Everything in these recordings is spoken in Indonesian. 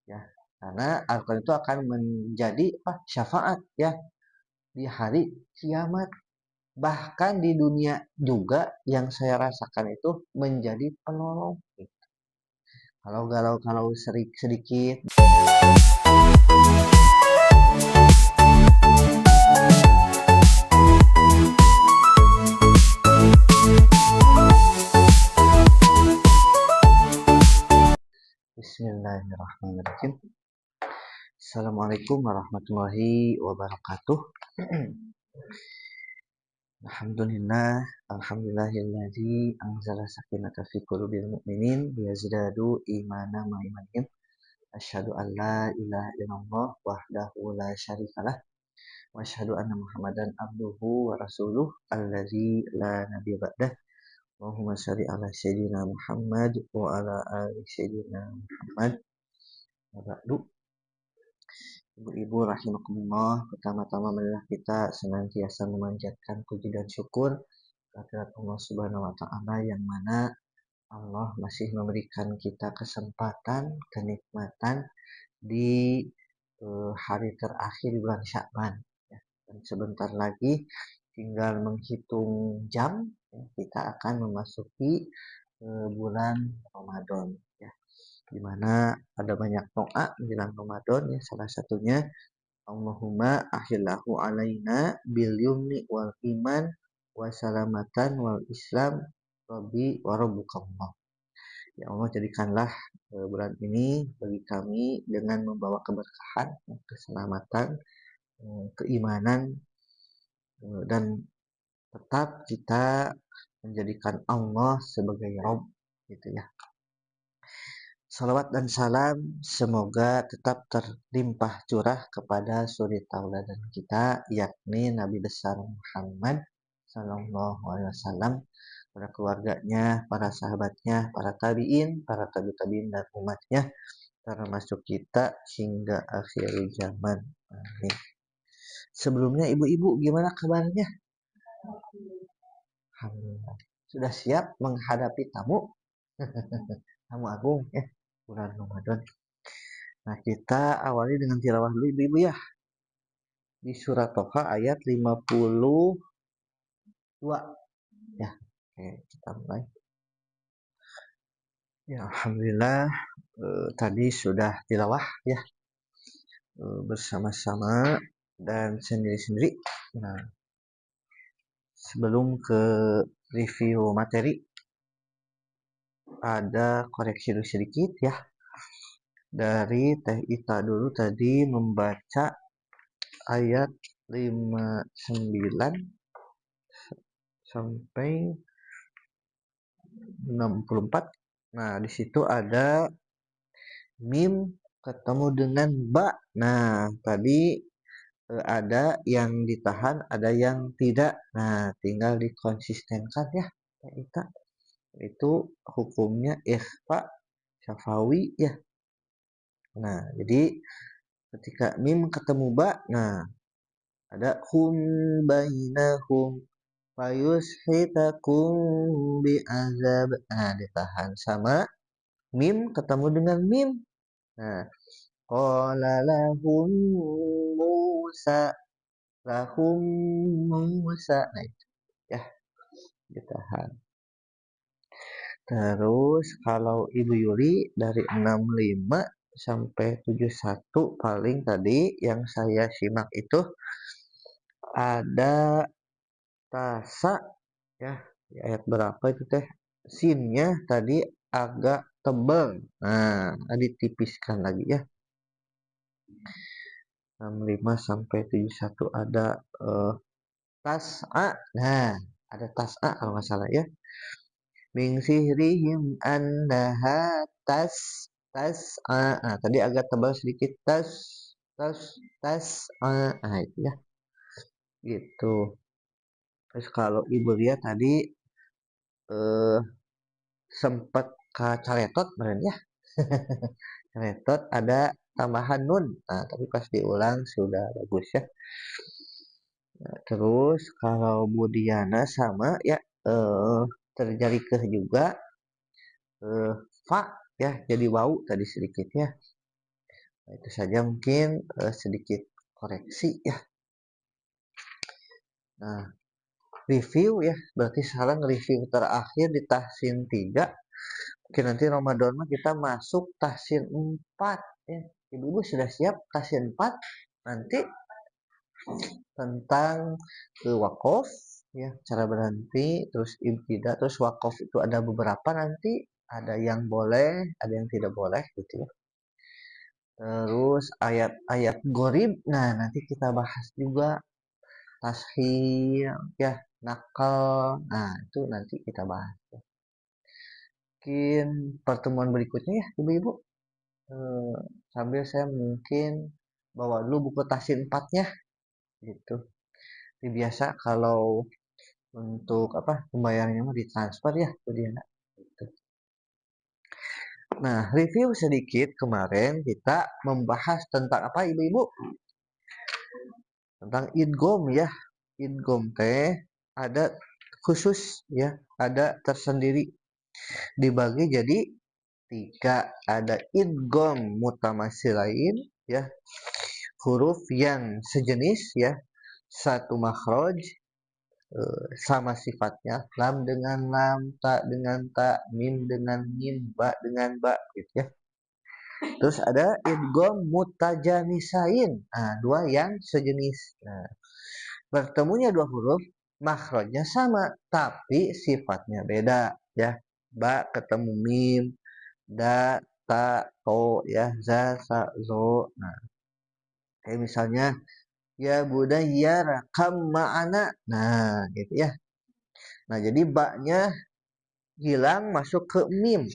ya. Karena Al-Quran itu akan menjadi syafaat ya di hari kiamat. Bahkan di dunia juga yang saya rasakan itu menjadi penolong. Kalau kalau sedikit. Bismillahirrahmanirrahim. Assalamualaikum warahmatullahi wabarakatuh. Alhamdulillah, alhamdulillahilladzi anzala sakinata fi qulubil mu'minin liyazdadu imana ma imanihim. Asyhadu an la ilaha illallah wahdahu la syarikalah wa asyhadu anna Muhammadan abduhu wa rasuluh allazi la nabiyya ba'dah. Allahumma shalli ala sayyidina Muhammad wa ala ali sayyidina Muhammad. Wa ba'du. Ibu-ibu rahimakumullah, pertama-tama marilah kita senantiasa memanjatkan puji dan syukur kehadirat Allah Subhanahu wa taala yang mana Allah masih memberikan kita kesempatan, kenikmatan di hari terakhir bulan Sya'ban ya. Dan sebentar lagi tinggal menghitung jam ya, kita akan memasuki bulan Ramadan ya. Di mana ada banyak doa menjelang Ramadan ya, salah satunya Allahumma ahillahu alaina bil yumni wal iman wa salamatan wal islam rabbi wa rabbukallah. Ya Allah, jadikanlah bulan ini bagi kami dengan membawa keberkahan, keselamatan, keimanan, dan tetap kita menjadikan Allah sebagai Rabb gitu ya. Salawat dan salam semoga tetap terlimpah curah kepada suri tauladan kita, yakni Nabi besar Muhammad Sallallahu Alaihi Wasallam, para keluarganya, para sahabatnya, para tabiin, para tabiin dan umatnya, termasuk kita hingga akhir zaman. Amin. Sebelumnya ibu-ibu gimana kabarnya? Alhamdulillah. Sudah siap menghadapi tamu? Tamu agung ya, bulan Ramadan. Nah, kita awali dengan tilawah dulu ibu-ibu ya. Di surat Toha ayat 52. Ya, oke, kita mulai. Ya, alhamdulillah tadi sudah tilawah ya. Bersama-sama dan sendiri-sendiri. Nah, sebelum ke review materi ada koreksi sedikit ya. Dari Teh Ita dulu tadi membaca ayat 59 sampai 64. Nah, di situ ada mim ketemu dengan ba. Nah, tadi ada yang ditahan, ada yang tidak. Nah, tinggal dikonsistenkan ya, Ita. Itu hukumnya ikhfa syafawi ya. Nah, jadi ketika mim ketemu ba, nah ada hum bainahum fayushitakum bi'azab. Nah, ditahan sama mim ketemu dengan mim. Nah, qala lahum Musa lahum Musa. Nah, itu ya, ditahan. Terus kalau Ibu Yuli dari 65 sampai 71 paling tadi yang saya simak itu ada tasa ya, di ayat berapa itu teh? Sinnya tadi agak tebal. Nah, ditipiskan lagi ya. 65 sampai 71 ada tas'a. Nah, ada tas'a kalau nggak salah ya. Min sihrihim annaha tas'a. Nah, tadi agak tebal sedikit tas'a. Nah, itu ya. Gitu. Terus kalau Ibu lihat tadi sempat kacaletot bener ya. Caletot ada tambahan nun. Nah, tapi pas diulang sudah bagus ya. Nah, terus kalau Budiana sama ya terjadi ke juga fa ya jadi wau tadi sedikit ya. Nah, itu saja mungkin sedikit koreksi ya. Nah, review ya, berarti sekarang review terakhir di tahsin 3. Oke, nanti Ramadan mah kita masuk tahsin 4 ya. Ibu-ibu sudah siap tahsin 4? Nanti tentang wakaf ya, cara berhenti, terus ibtidah, terus wakaf itu ada beberapa nanti, ada yang boleh, ada yang tidak boleh gitu ya. Terus ayat-ayat gorib, nah nanti kita bahas juga tashil ya, nakal, nah itu nanti kita bahas ya. Mungkin pertemuan berikutnya ya ibu-ibu, eh, sambil saya mungkin bawa dulu buku tahsin 4-nya gitu. Jadi biasa kalau untuk apa pembayarannya mah ditransfer ya ke dia gitu. Nah, review sedikit kemarin kita membahas tentang apa ibu-ibu? Tentang idgom ya. Idgom teh ada khusus ya, ada tersendiri, dibagi jadi 3. Ada idgom mutamasilain ya, huruf yang sejenis ya, satu makhraj, sama sifatnya, lam dengan lam, ta dengan ta, mim dengan mim, ba dengan ba gitu ya. Terus ada idgham mutajanisain. Nah, dua yang sejenis. Nah, bertemunya dua huruf, makhrajnya sama tapi sifatnya beda ya. Ba ketemu mim, da, ta, to ya, za, sa, zo. Nah, kayak misalnya ya budaya rakam ma'ana. Nah, gitu ya. Nah, jadi baknya hilang masuk ke mim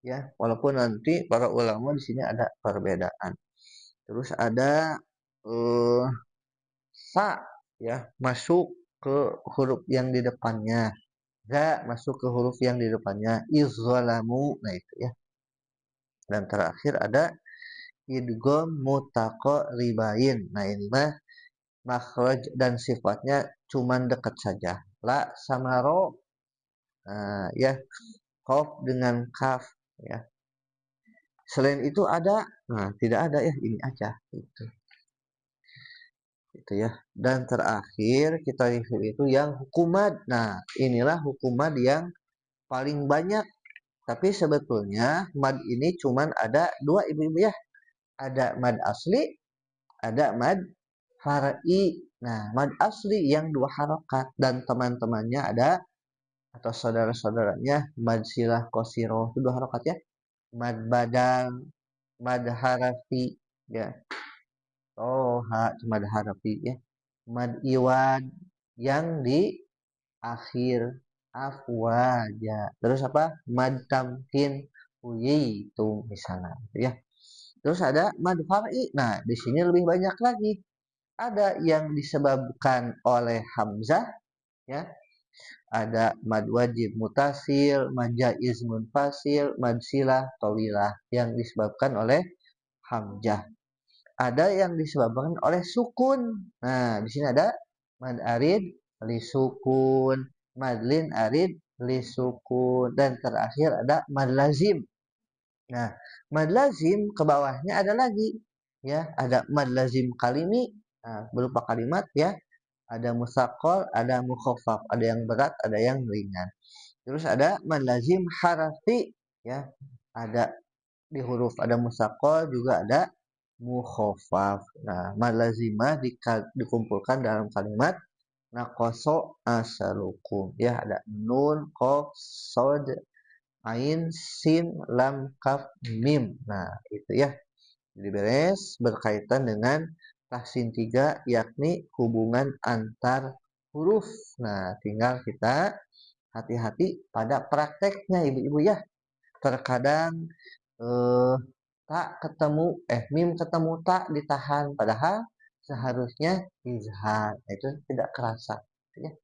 ya. Walaupun nanti para ulama di sini ada perbedaan. Terus ada eh, sa ya masuk ke huruf yang di depannya. Za masuk ke huruf yang di depannya. Izzalamu. Nah itu ya. Dan terakhir ada idgham mutaqaribain. Nah ini mah makhraj dan sifatnya cuman dekat saja. La sama ro. Nah, ya qaf dengan kaf ya. Selain itu ada, nah tidak ada ya, ini aja gitu. Itu ya. Dan terakhir kita review itu yang hukumad. Nah, inilah hukumad yang paling banyak. Tapi sebetulnya mad ini cuman ada dua ibu-ibu ya. Ada mad asli, ada mad far'i. Nah, mad asli yang dua harokat dan teman-temannya ada atau saudara-saudaranya mad silah kosiro itu dua harokat ya. Mad badal, mad harafi ya. Oh, mad harafi ya. Mad iwad yang di akhir afwaja. Terus apa? Mad tamkin uyi itu misalnya gitu ya. Terus ada mad far'i. Nah, di sini lebih banyak lagi. Ada yang disebabkan oleh hamzah ya. Ada mad wajib mutasil, mad jaiz munfasil, mad silah tawilah yang disebabkan oleh hamzah. Ada yang disebabkan oleh sukun. Nah, di sini ada mad arid li sukun, madlin arid li sukun, dan terakhir ada mad lazim. Nah, mad lazim ke bawahnya ada lagi ya, ada mad lazim kalimi, nah, berupa kalimat ya. Ada musaqqal, ada mukhaffaf, ada yang berat, ada yang ringan. Terus ada mad lazim harafi ya. Ada di huruf ada musaqqal juga ada mukhaffaf. Nah, mad lazimah dikumpulkan dalam kalimat naqaso asalukum. Ya, ada nun, qaf, sod, ain, sin, lam, kaf, mim. Nah, itu ya. Jadi beres berkaitan dengan tahsin 3 yakni hubungan antar huruf. Nah, tinggal kita hati-hati pada prakteknya ibu-ibu ya. Terkadang eh, tak ketemu mim ketemu tak ditahan padahal seharusnya izhar. Nah, itu tidak kerasa ya.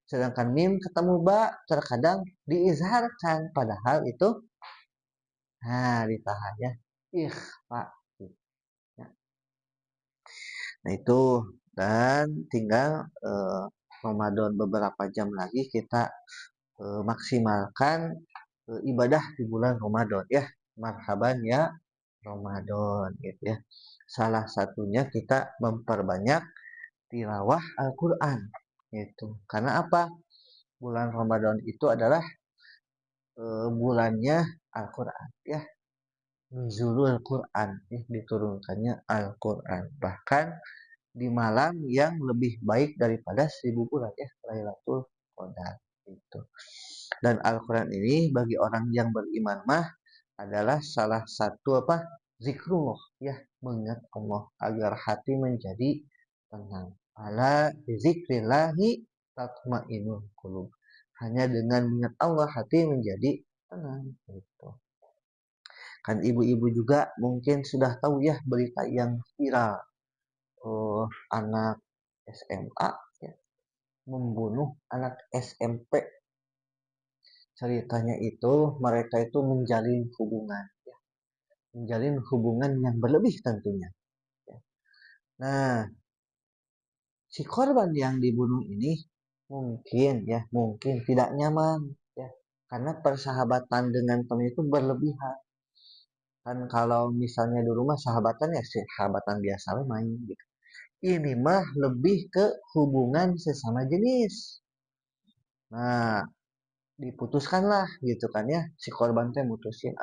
Sedangkan mim ketemu ba terkadang diizharkan padahal itu ditahan ya. Pak. Nah itu, dan tinggal Ramadan beberapa jam lagi kita maksimalkan ibadah di bulan Ramadan ya. Marhaban ya Ramadan gitu ya. Salah satunya kita memperbanyak tilawah Al-Qur'an gitu. Karena apa? Bulan Ramadan itu adalah bulannya Al-Qur'an ya. Nuzulul Quran ya, diturunkannya Al-Qur'an. Bahkan di malam yang lebih baik daripada 1000 bulan ya, Lailatul Qadar itu. Dan Al-Qur'an ini bagi orang yang beriman mah adalah salah satu apa? Zikrullah ya, mengingat Allah agar hati menjadi tenang. Ala zikrillahi tatmainnul qulub. Hanya dengan mengingat Allah hati menjadi tenang gitu. Kan ibu-ibu juga mungkin sudah tahu ya berita yang viral, anak SMA ya, membunuh anak SMP. Ceritanya itu mereka itu menjalin hubungan yang berlebih tentunya ya. Nah, si korban yang dibunuh ini mungkin tidak nyaman ya, karena persahabatan dengan teman itu berlebihan. Kan kalau misalnya di rumah sahabatan ya sahabatan biasa main gitu. Ini mah lebih ke hubungan sesama jenis. Nah, diputuskanlah gitu kan ya, si korban teh mutusin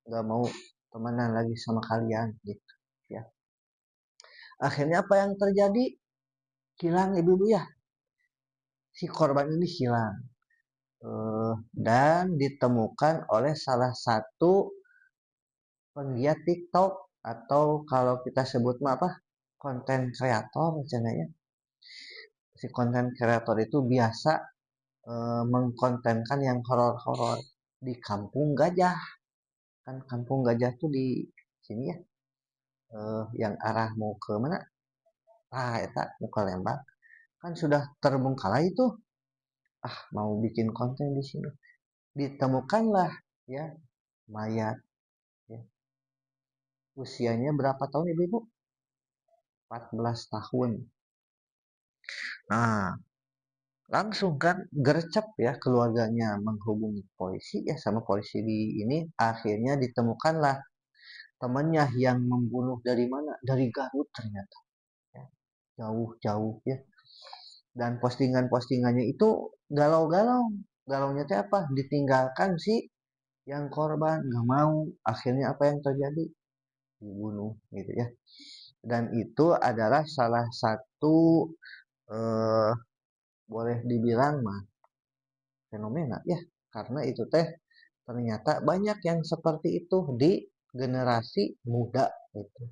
nggak mau temenan lagi sama kalian gitu ya. Akhirnya apa yang terjadi? Hilang ibu-ibu ya, si korban ini hilang, dan ditemukan oleh salah satu penggiat TikTok, atau kalau kita sebut mah apa, konten kreator ya. Si konten kreator itu biasa mengkontenkan yang horor-horor di Kampung Gajah. Kan Kampung Gajah tuh di sini ya, yang arah mau ke mana, eta mau ke Lembang. Kan sudah terbengkalai itu, mau bikin konten di sini, ditemukanlah ya mayat ya. Usianya berapa tahun ibu-ibu? 14 tahun. Nah, langsung kan gercep ya keluarganya menghubungi polisi ya, sama polisi di ini. Akhirnya ditemukanlah temannya yang membunuh. Dari mana? Dari Garut ternyata ya. Jauh-jauh ya. Dan postingan-postingannya itu galau-galau. Galaunya itu apa? Ditinggalkan si yang korban, nggak mau. Akhirnya apa yang terjadi? Dibunuh gitu ya. Dan itu adalah salah satu eh, boleh dibilang mah fenomena ya, karena itu teh ternyata banyak yang seperti itu di generasi muda itu.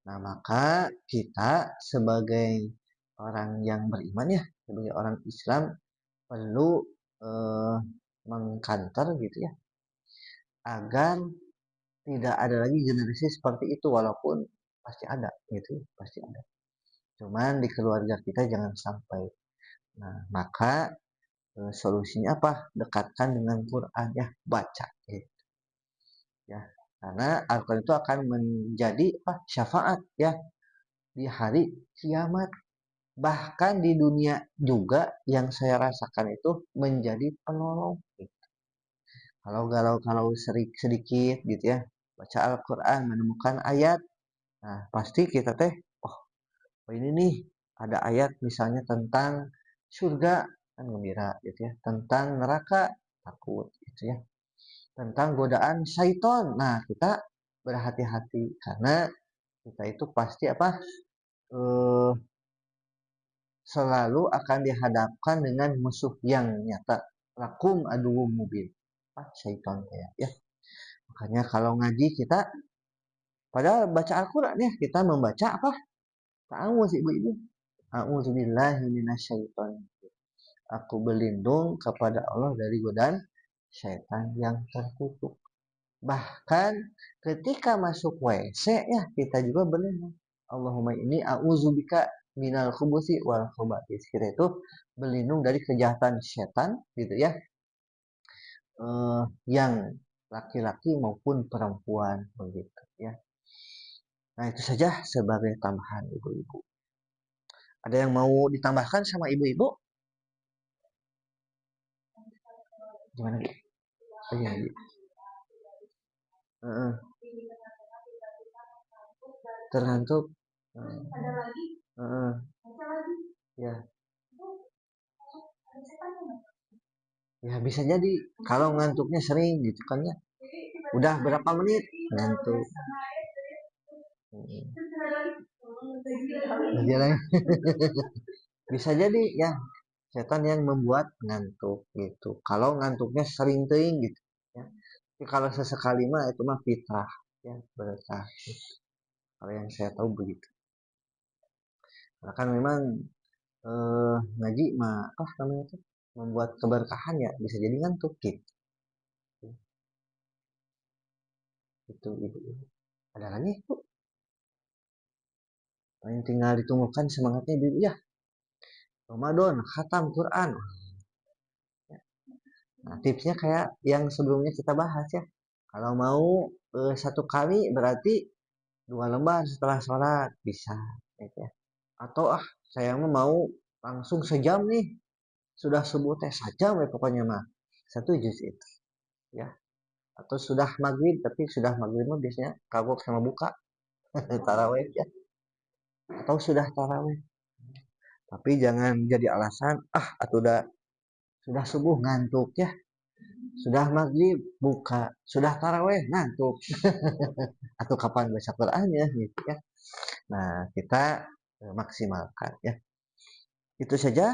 Nah, maka kita sebagai orang yang beriman ya, sebagai orang Islam perlu eh, mengkanter gitu ya, agar tidak ada lagi generasi seperti itu, walaupun pasti ada gitu, pasti ada. Cuman di keluarga kita jangan sampai. Nah, maka solusinya apa? Dekatkan dengan Quran ya, baca gitu ya. Karena Al-Quran itu akan menjadi syafaat ya di hari kiamat. Bahkan di dunia juga yang saya rasakan itu menjadi penolong. Kalau sedikit gitu ya, baca Al-Quran menemukan ayat, nah pasti kita teh, oh ini nih ada ayat misalnya tentang surga, kan gembira gitu ya, tentang neraka takut gitu ya, tentang godaan syaiton. Nah, kita berhati-hati karena kita itu pasti eh, selalu akan dihadapkan dengan musuh yang nyata. Lakum aduwwum mubin. Syaiton ya. Makanya kalau ngaji kita, padahal baca Al-Qur'an ya, kita membaca apa? Ta'awuz ibu-ibu. A'udzubillahi minasyaitonir. Aku berlindung kepada Allah dari godaan syaitan yang terkutuk. Bahkan ketika masuk WC ya, kita juga berlindung. Allahumma ini a'udzubika minal khubuthi wal khaba'is. Kita itu berlindung dari kejahatan setan gitu ya. Yang laki-laki maupun perempuan begitu ya. Nah, itu saja sebagai tambahan ibu-ibu. Ada yang mau ditambahkan sama ibu-ibu? Gimana? Oh, iya, iya. Tergantung. Uh, ya, ya bisa jadi kalau ngantuknya sering gitu kan ya. Udah berapa menit ngantuk. Jalan. Bisa jadi ya setan yang membuat ngantuk gitu. Kalau ngantuknya sering teing gitu ya. Tapi kalau sesekali mah itu mah fitrah ya berkah. Kalau yang saya tahu begitu. Karena kan memang ngaji mah apa namanya itu membuat keberkahan ya bisa jadi ngantuk gitu. Itu ibu. Ada lagi bu. Paling tinggal ditumbuhkan semangatnya ibu ya. Ramadan, khatam Quran. Nah, tipsnya kayak yang sebelumnya kita bahas ya. Kalau mau satu kali berarti 2 lembar setelah sholat bisa. Gitu ya. Atau saya mau langsung sejam nih. Sudah subuh teh sajam ya pokoknya mah. Satu juz itu. Ya. Atau sudah maghrib tapi sudah maghrib mah biasanya kagok sama buka. Taraweh ya. Atau sudah taraweh. Tapi jangan jadi alasan atau sudah subuh ngantuk ya. Sudah maghrib buka, sudah taraweh ngantuk. Atau kapan baca Qur'annya gitu ya. Nah, kita maksimalkan ya. Itu saja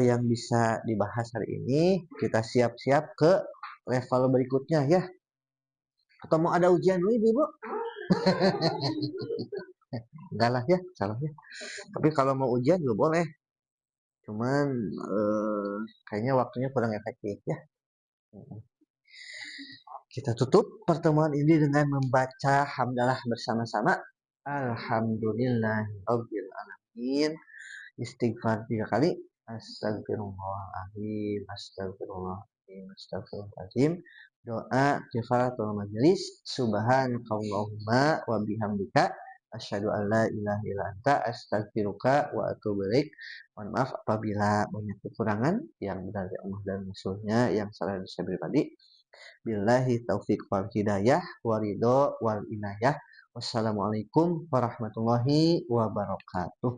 yang bisa dibahas hari ini. Kita siap-siap ke level berikutnya ya. Atau mau ada ujian dulu Ibu? Enggak lah ya, salah ya. Tapi kalau mau ujian juga boleh. Cuman kayaknya waktunya kurang efektif ya. Kita tutup pertemuan ini dengan membaca hamdalah bersama-sama. Alhamdulillahirabbil alamin. Istighfar 3 kali. Astagfirullahaladzim, astagfirullahaladzim, astagfirullahaladzim. Doa kifaratul majelis. Subhanakallahumma wa bihamdika asyhadu an la ilaha illa anta astaghfiruka wa atubu ilaik. Mohon maaf apabila banyak kekurangan yang dari Allah dan Rasulnya, yang salah dari saya pribadi. Billahi taufiq wal hidayah waridho wal inayah. Wassalamualaikum warahmatullahi wabarakatuh.